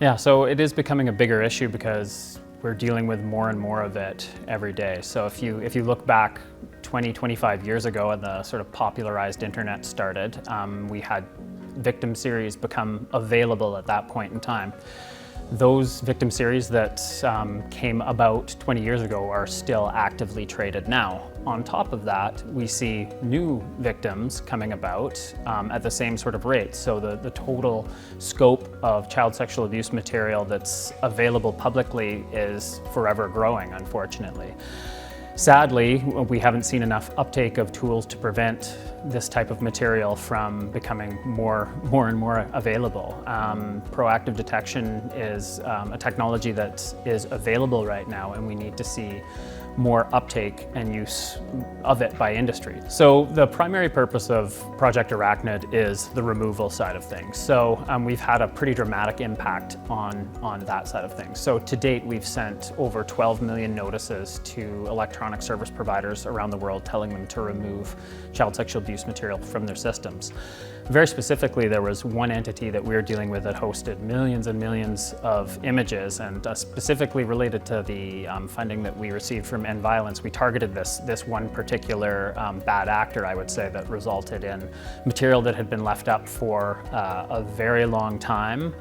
Yeah, so it is becoming a bigger issue because we're dealing with more and more of it every day. So if you look back 20, 25 years ago when the sort of popularized internet started, we had victim series become available at that point in time. Those victim series that came about 20 years ago are still actively traded now. On top of that, we see new victims coming about at the same sort of rate. So the total scope of child sexual abuse material that's available publicly is forever growing, unfortunately. Sadly, we haven't seen enough uptake of tools to prevent this type of material from becoming more and more available. Proactive detection is a technology that is available right now, and we need to see more uptake and use of it by industry. So the primary purpose of Project Arachnid is the removal side of things. So we've had a pretty dramatic impact on that side of things. So to date, we've sent over 12 million notices to electronic service providers around the world telling them to remove child sexual abuse material from their systems. Very specifically, there was one entity that we were dealing with that hosted millions and millions of images, and specifically related to the funding that we received from End Violence, we targeted this one particular bad actor, I would say, that resulted in material that had been left up for a very long time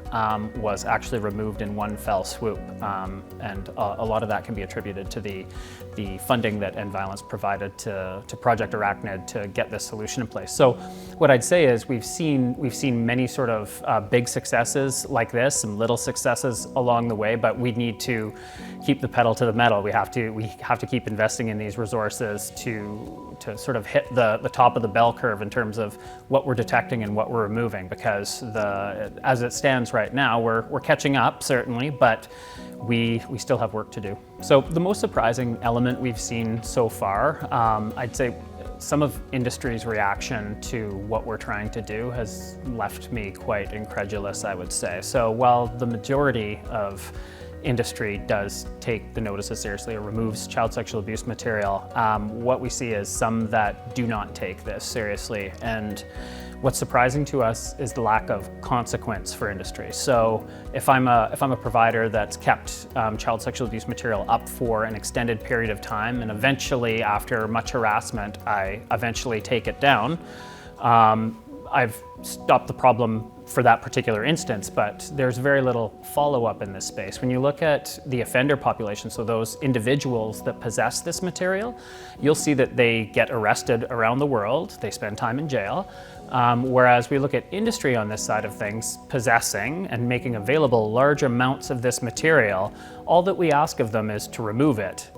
was actually removed in one fell swoop, and a lot of that can be attributed to the funding that End Violence provided to Project Arachnid to get this solution in place. So what I'd say is we've seen many sort of big successes like this, some little successes along the way, but we need to keep the pedal to the metal. We have to keep investing in these resources to sort of hit the top of the bell curve in terms of what we're detecting and what we're removing, because as it stands right now, we're catching up certainly, but we still have work to do. So the most surprising element we've seen so far, I'd say some of industry's reaction to what we're trying to do has left me quite incredulous, I would say. So while the majority of industry does take the notices seriously or removes child sexual abuse material, what we see is some that do not take this seriously. And what's surprising to us is the lack of consequence for industry. So if I'm a provider that's kept child sexual abuse material up for an extended period of time, and eventually, after much harassment, I eventually take it down, I've stopped the problem for that particular instance, but there's very little follow-up in this space. When you look at the offender population, so those individuals that possess this material, you'll see that they get arrested around the world, they spend time in jail, whereas we look at industry on this side of things, possessing and making available large amounts of this material, all that we ask of them is to remove it.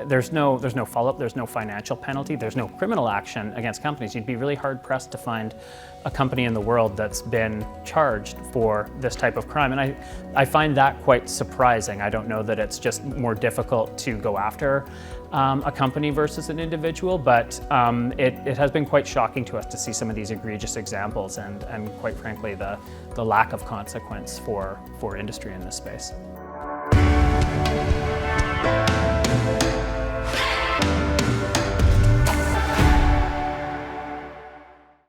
There's no follow-up, there's no financial penalty, there's no criminal action against companies. You'd be really hard-pressed to find a company in the world that's been charged for this type of crime. And I find that quite surprising. I don't know that it's just more difficult to go after a company versus an individual, but it has been quite shocking to us to see some of these egregious examples and quite frankly, the lack of consequence for industry in this space.